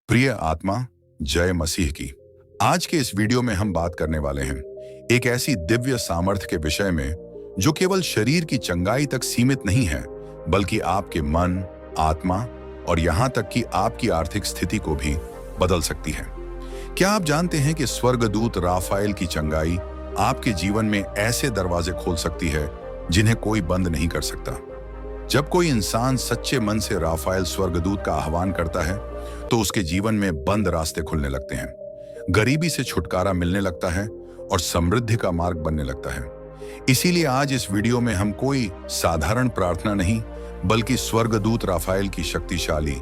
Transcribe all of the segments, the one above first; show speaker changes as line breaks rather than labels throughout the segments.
प्रिय आत्मा, जय मसीह की। आज के इस वीडियो में हम बात करने वाले हैं एक ऐसी दिव्य सामर्थ्य के विषय में जो केवल शरीर की चंगाई तक सीमित नहीं है, बल्कि आपके मन, आत्मा और यहां तक कि आपकी आर्थिक स्थिति को भी बदल सकती है। क्या आप जानते हैं कि स्वर्गदूत राफाएल की चंगाई आपके जीवन में ऐसे दरवाजे खोल सकती है जिन्हें कोई बंद नहीं कर सकता? जब कोई इंसान सच्चे मन से राफाएल स्वर्गदूत का आह्वान करता है तो उसके जीवन में बंद रास्ते खुलने लगते हैं, गरीबी से छुटकारा मिलने लगता है और समृद्धि का मार्ग बनने लगता है। इसीलिए आज इस वीडियो में हम कोई साधारण प्रार्थना नहीं, बल्कि स्वर्गदूत राफाएल की शक्तिशाली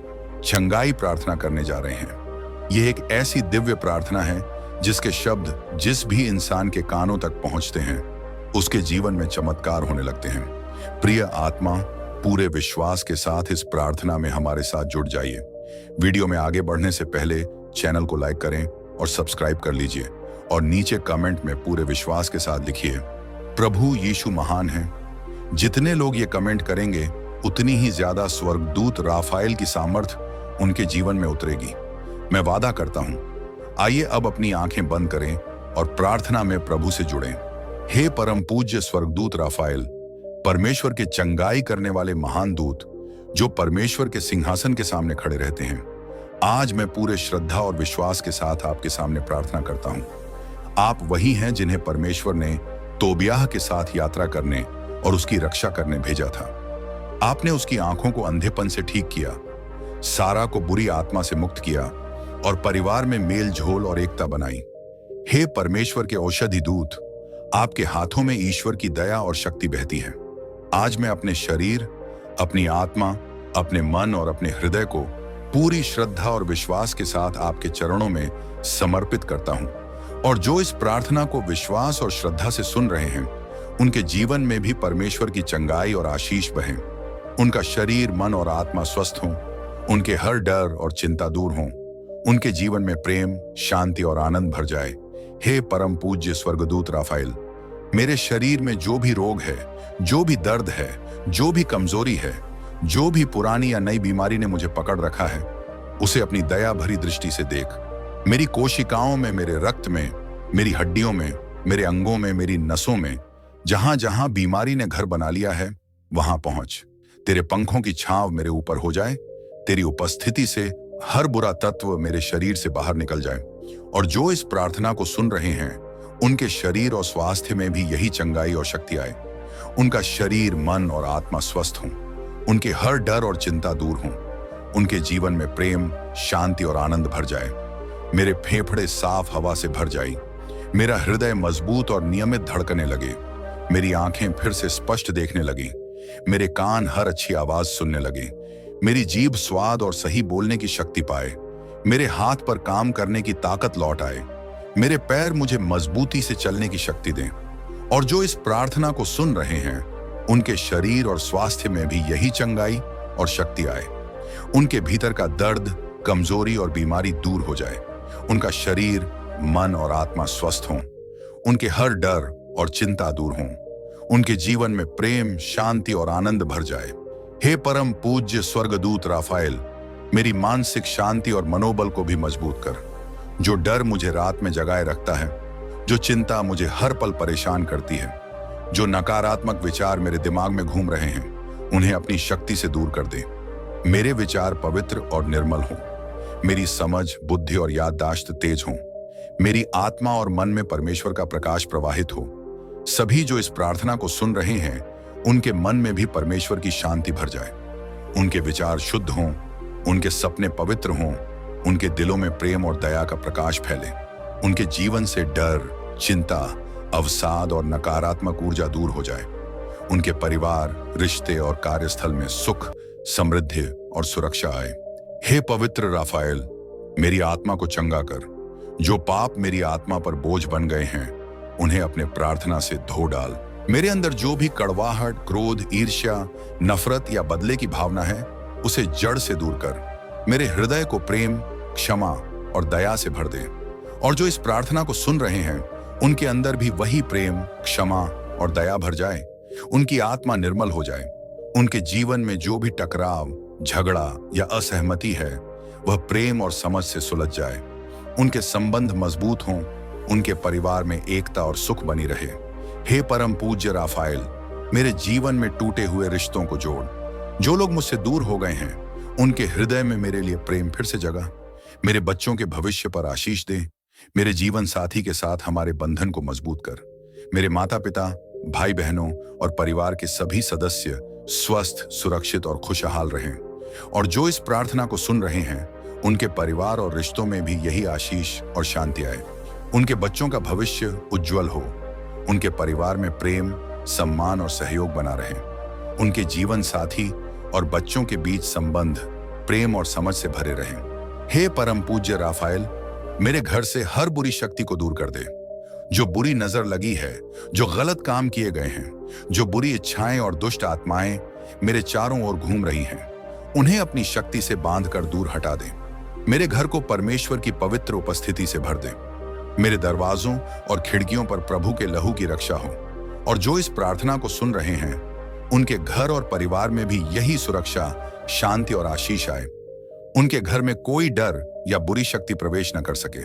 चंगाई प्रार्थना करने जा रहे हैं। यह एक ऐसी दिव्य प्रार्थना है जिसके शब्द जिस भी इंसान के कानों तक पहुंचते हैं उसके जीवन में चमत्कार होने लगते हैं। प्रिय आत्मा, पूरे विश्वास के साथ इस प्रार्थना में हमारे साथ जुड़ जाइए। वीडियो में आगे बढ़ने से पहले चैनल को लाइक करें और सब्सक्राइब कर लीजिए और नीचे कमेंट में पूरे विश्वास के साथ लिखिए, प्रभु यीशु महान है। जितने लोग ये कमेंट करेंगे उतनी ही ज्यादा स्वर्गदूत राफाएल की सामर्थ्य उनके जीवन में उतरेगी, मैं वादा करता हूं। आइए अब अपनी आंखें बंद करें और प्रार्थना में प्रभु से जुड़ें। हे परम पूज्य स्वर्गदूत राफाएल, परमेश्वर के चंगाई करने वाले महान दूत जो परमेश्वर के सिंहासन के सामने खड़े रहते हैं, आज मैं पूरे श्रद्धा और विश्वास के साथ आपके सामने प्रार्थना करता हूं। आप वही हैं जिन्हें परमेश्वर ने तोबियाह के साथ यात्रा करने और उसकी रक्षा करने भेजा था। आपने उसकी आंखों को अंधेपन से ठीक किया, सारा को बुरी आत्मा से मुक्त किया और परिवार में मेल झोल और एकता बनाई। हे परमेश्वर के औषधि दूत, आपके हाथों में ईश्वर की दया और शक्ति बहती है। आज मैं अपने शरीर, अपनी आत्मा, अपने मन और अपने हृदय को पूरी श्रद्धा और विश्वास के साथ आपके चरणों में समर्पित करता हूं। और जो इस प्रार्थना को विश्वास और श्रद्धा से सुन रहे हैं, उनके जीवन में भी परमेश्वर की चंगाई और आशीष बहे। उनका शरीर, मन और आत्मा स्वस्थ हों, उनके हर डर और चिंता दूर हों, उनके जीवन में प्रेम, शांति और आनंद भर जाए। हे परम पूज्य स्वर्गदूत राफाएल, मेरे शरीर में जो भी रोग है, जो भी दर्द है, जो भी कमजोरी है, जो भी पुरानी या नई बीमारी ने मुझे पकड़ रखा है, उसे अपनी दया भरी दृष्टि से देख। मेरी कोशिकाओं में, मेरे रक्त में, मेरी हड्डियों में, मेरे अंगों में, मेरी नसों में, जहां जहां बीमारी ने घर बना लिया है वहां पहुंच। तेरे पंखों की छांव मेरे ऊपर हो जाए। तेरी उपस्थिति से हर बुरा तत्व मेरे शरीर से बाहर निकल जाए। और जो इस प्रार्थना को सुन रहे हैं उनके शरीर और स्वास्थ्य में भी यही चंगाई और शक्ति आए। उनका शरीर, मन और आत्मा स्वस्थ हों, उनके हर डर और चिंता दूर हों, उनके जीवन में प्रेम, शांति और आनंद भर जाए। मेरे फेफड़े साफ हवा से भर जाए, मेरा हृदय मजबूत और नियमित धड़कने लगे, मेरी आंखें फिर से स्पष्ट देखने लगी, मेरे कान हर अच्छी आवाज सुनने लगे, मेरी जीभ स्वाद और सही बोलने की शक्ति पाए, मेरे हाथ पर काम करने की ताकत लौट आए, मेरे पैर मुझे मजबूती से चलने की शक्ति दें। और जो इस प्रार्थना को सुन रहे हैं उनके शरीर और स्वास्थ्य में भी यही चंगाई और शक्ति आए। उनके भीतर का दर्द, कमजोरी और बीमारी दूर हो जाए। उनका शरीर, मन और आत्मा स्वस्थ हों, उनके हर डर और चिंता दूर हों, उनके जीवन में प्रेम, शांति और आनंद भर जाए। हे परम पूज्य स्वर्गदूत राफाएल, मेरी मानसिक शांति और मनोबल को भी मजबूत कर। जो डर मुझे रात में जगाए रखता है, जो चिंता मुझे हर पल परेशान करती है, जो नकारात्मक विचार मेरे दिमाग में घूम रहे हैं, उन्हें अपनी शक्ति से दूर कर दे। मेरे विचार पवित्र और निर्मल हों, मेरी समझ, बुद्धि और याददाश्त तेज हों, मेरी आत्मा और मन में परमेश्वर का प्रकाश प्रवाहित हो। सभी जो इस प्रार्थना को सुन रहे हैं उनके मन में भी परमेश्वर की शांति भर जाए। उनके विचार शुद्ध हों, उनके सपने पवित्र हों, उनके दिलों में प्रेम और दया का प्रकाश फैले। उनके जीवन से डर, चिंता, अवसाद और नकारात्मक ऊर्जा दूर हो जाए। उनके परिवार, रिश्ते और कार्यस्थल में सुख, समृद्धि और सुरक्षा आए। हे पवित्र राफाएल, मेरी आत्मा को चंगा कर। जो पाप मेरी आत्मा पर बोझ बन गए हैं उन्हें अपने प्रार्थना से धो डाल। मेरे अंदर जो भी कड़वाहट, क्रोध, ईर्ष्या, नफरत या बदले की भावना है उसे जड़ से दूर कर। मेरे हृदय को प्रेम, क्षमा और दया से भर दे। और जो इस प्रार्थना को सुन रहे हैं उनके अंदर भी वही प्रेम, क्षमा और दया भर जाए। उनकी आत्मा निर्मल हो जाए। उनके जीवन में जो भी टकराव, झगड़ा या असहमति है वह प्रेम और समझ से सुलझ जाए, उनके संबंध मजबूत हों, उनके परिवार में एकता और सुख बनी रहे। हे परम पूज्य राफाएल, मेरे जीवन में टूटे हुए रिश्तों को जोड़। जो लोग मुझसे दूर हो गए हैं, उनके हृदय में मेरे लिए प्रेम फिर से जगा। मेरे बच्चों के भविष्य पर आशीष दे। मेरे जीवन साथी के साथ हमारे बंधन को मजबूत कर। मेरे माता पिता, भाई बहनों और परिवार के सभी सदस्य स्वस्थ, सुरक्षित और खुशहाल रहें। और जो इस प्रार्थना को सुन रहे हैं, उनके परिवार और रिश्तों में भी यही आशीष और शांति आए। उनके बच्चों का भविष्य उज्जवल हो। उनके परिवार में प्रेम, सम्मान और सहयोग बना रहे। उनके जीवन साथी और बच्चों के बीच संबंध प्रेम और समझ से भरे रहें। हे परम पूज्य राफाएल, मेरे घर से हर बुरी शक्ति को दूर कर दे। जो बुरी नजर लगी है, जो गलत काम किए गए हैं, जो बुरी इच्छाएं और दुष्ट आत्माएं मेरे चारों ओर घूम रही हैं, उन्हें अपनी शक्ति से बांधकर दूर हटा दे। मेरे घर को परमेश्वर की पवित्र उपस्थिति से भर दे। मेरे दरवाजों और खिड़कियों पर प्रभु के लहू की रक्षा हो। और जो इस प्रार्थना को सुन रहे हैं, उनके घर और परिवार में भी यही सुरक्षा, शांति और आशीष आए। उनके घर में कोई डर या बुरी शक्ति प्रवेश न कर सके।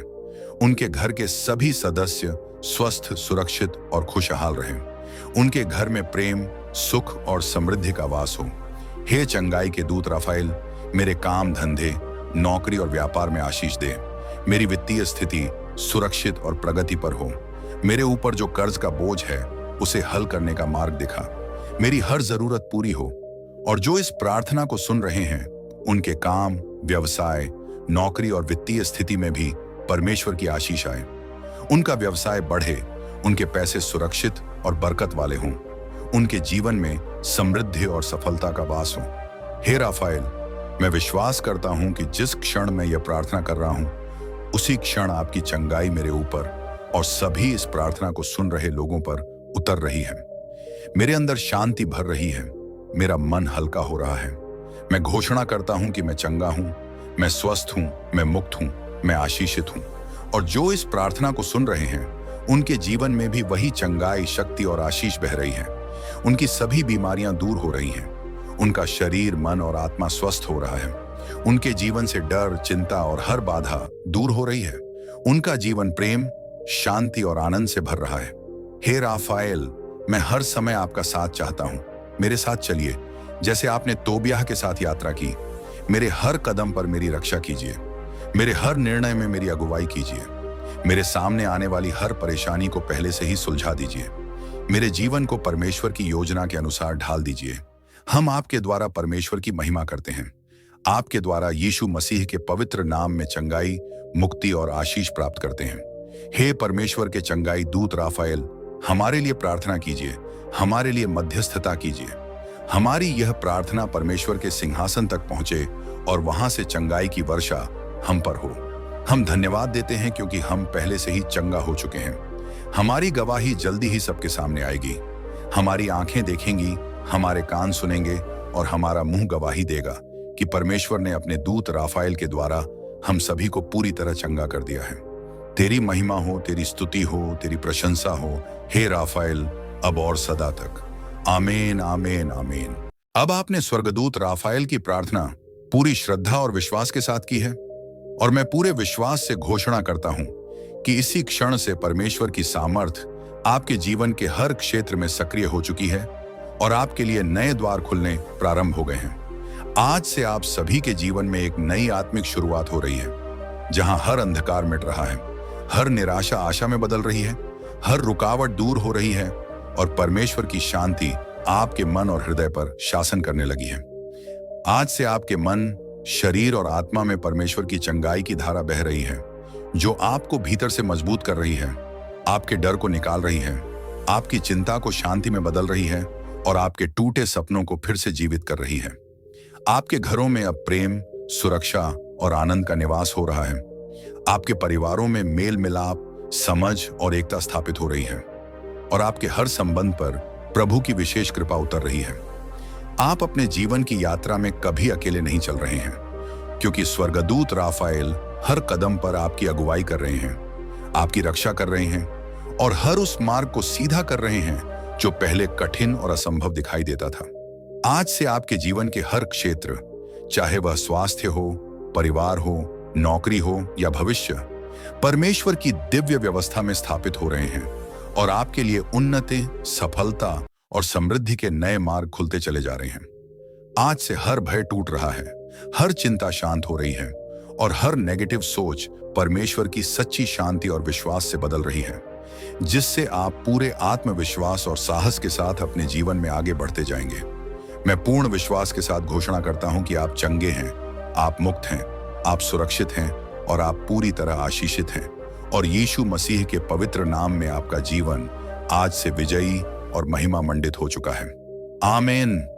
उनके घर के सभी सदस्य स्वस्थ, सुरक्षित और खुशहाल रहें। उनके घर में प्रेम, सुख और समृद्धि का वास हो। हे चंगाई के दूत राफाएल, मेरे काम धंधे, नौकरी और व्यापार में आशीष दे। मेरी वित्तीय स्थिति सुरक्षित और प्रगति पर हो। मेरे ऊपर जो कर्ज का बोझ है, उसे हल करने का मार्ग दिखा। मेरी हर जरूरत पूरी हो। और जो इस प्रार्थना को सुन रहे हैं, उनके काम, व्यवसाय, नौकरी और वित्तीय स्थिति में भी परमेश्वर की आशीष आए। उनका व्यवसाय बढ़े, उनके पैसे सुरक्षित और बरकत वाले हों। उनके जीवन में समृद्धि और सफलता का वास हो। हे राफाएल, मैं विश्वास करता हूं कि जिस क्षण मैं यह प्रार्थना कर रहा हूं, उसी क्षण आपकी चंगाई मेरे ऊपर और सभी इस प्रार्थना को सुन रहे लोगों पर उतर रही है। मेरे अंदर शांति भर रही है। मेरा मन हल्का हो रहा है। मैं घोषणा करता हूं कि मैं चंगा हूं, मैं स्वस्थ हूं, मैं मुक्त हूं, मैं आशीषित हूं। और जो इस प्रार्थना को सुन रहे हैं, उनके जीवन में भी वही चंगाई, शक्ति और आशीष बह रही है। उनकी सभी बीमारियां दूर हो रही हैं। उनका शरीर, मन और आत्मा स्वस्थ हो रहा है। उनके जीवन से डर, चिंता और हर बाधा दूर हो रही है। उनका जीवन प्रेम, शांति और आनंद से भर रहा है। हे राफाएल, मैं हर समय आपका साथ चाहता हूं। मेरे साथ चलिए, जैसे आपने तोबियाह के साथ यात्रा की। मेरे हर कदम पर मेरी रक्षा कीजिए। मेरे हर निर्णय में मेरी अगुवाई कीजिए। मेरे सामने आने वाली हर परेशानी को पहले से ही सुलझा दीजिए। मेरे जीवन को परमेश्वर की योजना के अनुसार ढाल दीजिए। हम आपके द्वारा परमेश्वर की महिमा करते हैं। आपके द्वारा यीशु मसीह के पवित्र नाम में चंगाई, मुक्ति और आशीष प्राप्त करते हैं। हे परमेश्वर के चंगाई दूत राफाएल, हमारे लिए प्रार्थना कीजिए, हमारे लिए मध्यस्थता कीजिए। हमारी यह प्रार्थना परमेश्वर के सिंहासन तक पहुंचे और वहां से चंगाई की वर्षा हम पर हो। हम धन्यवाद देते हैं क्योंकि हम पहले से ही चंगा हो चुके हैं। हमारी गवाही जल्दी ही सबके सामने आएगी। हमारी आंखें देखेंगी, हमारे कान सुनेंगे और हमारा मुंह गवाही देगा कि परमेश्वर ने अपने दूत राफाएल के द्वारा हम सभी को पूरी तरह चंगा कर दिया है। तेरी महिमा हो, तेरी स्तुति हो, तेरी प्रशंसा हो, हे राफाएल, अब और सदा तक। आमीन, आमीन, आमीन। अब आपने स्वर्गदूत राफाएल की प्रार्थना पूरी श्रद्धा और विश्वास के साथ की है, और मैं पूरे विश्वास से घोषणा करता हूं कि इसी क्षण से परमेश्वर की सामर्थ आपके जीवन के हर क्षेत्र में सक्रिय हो चुकी है और आपके लिए नए द्वार खुलने प्रारंभ हो गए हैं। आज से आप सभी के जीवन में एक नई आत्मिक शुरुआत हो रही है, जहां हर अंधकार मिट रहा है, हर निराशा आशा में बदल रही है, हर रुकावट दूर हो रही है और परमेश्वर की शांति आपके मन और हृदय पर शासन करने लगी है। आज से आपके मन, शरीर और आत्मा में परमेश्वर की चंगाई की धारा बह रही है, जो आपको भीतर से मजबूत कर रही है, आपके डर को निकाल रही है, आपकी चिंता को शांति में बदल रही है और आपके टूटे सपनों को फिर से जीवित कर रही है। आपके घरों में अब प्रेम, सुरक्षा और आनंद का निवास हो रहा है। आपके परिवारों में मेल मिलाप, समझ और एकता स्थापित हो रही है और आपके हर संबंध पर प्रभु की विशेष कृपा उतर रही है। आप अपने जीवन की यात्रा में कभी अकेले नहीं चल रहे हैं, क्योंकि स्वर्गदूत राफाएल हर कदम पर आपकी अगुवाई कर रहे हैं, आपकी रक्षा कर रहे हैं और हर उस मार्ग को सीधा कर रहे हैं जो पहले कठिन और असंभव दिखाई देता था। आज से आपके जीवन के हर क्षेत्र, चाहे वह स्वास्थ्य हो, परिवार हो, नौकरी हो या भविष्य, परमेश्वर की दिव्य व्यवस्था में स्थापित हो रहे हैं और आपके लिए उन्नति, सफलता और समृद्धि के नए मार्ग खुलते चले जा रहे हैं। आज से हर भय टूट रहा है, हर चिंता शांत हो रही है और हर नेगेटिव सोच परमेश्वर की सच्ची शांति और विश्वास से बदल रही है, जिससे आप पूरे आत्मविश्वास और साहस के साथ अपने जीवन में आगे बढ़ते जाएंगे। मैं पूर्ण विश्वास के साथ घोषणा करता हूं कि आप चंगे हैं, आप मुक्त हैं, आप सुरक्षित हैं और आप पूरी तरह आशीषित हैं और यीशु मसीह के पवित्र नाम में आपका जीवन आज से विजयी और महिमा मंडित हो चुका है। आमीन।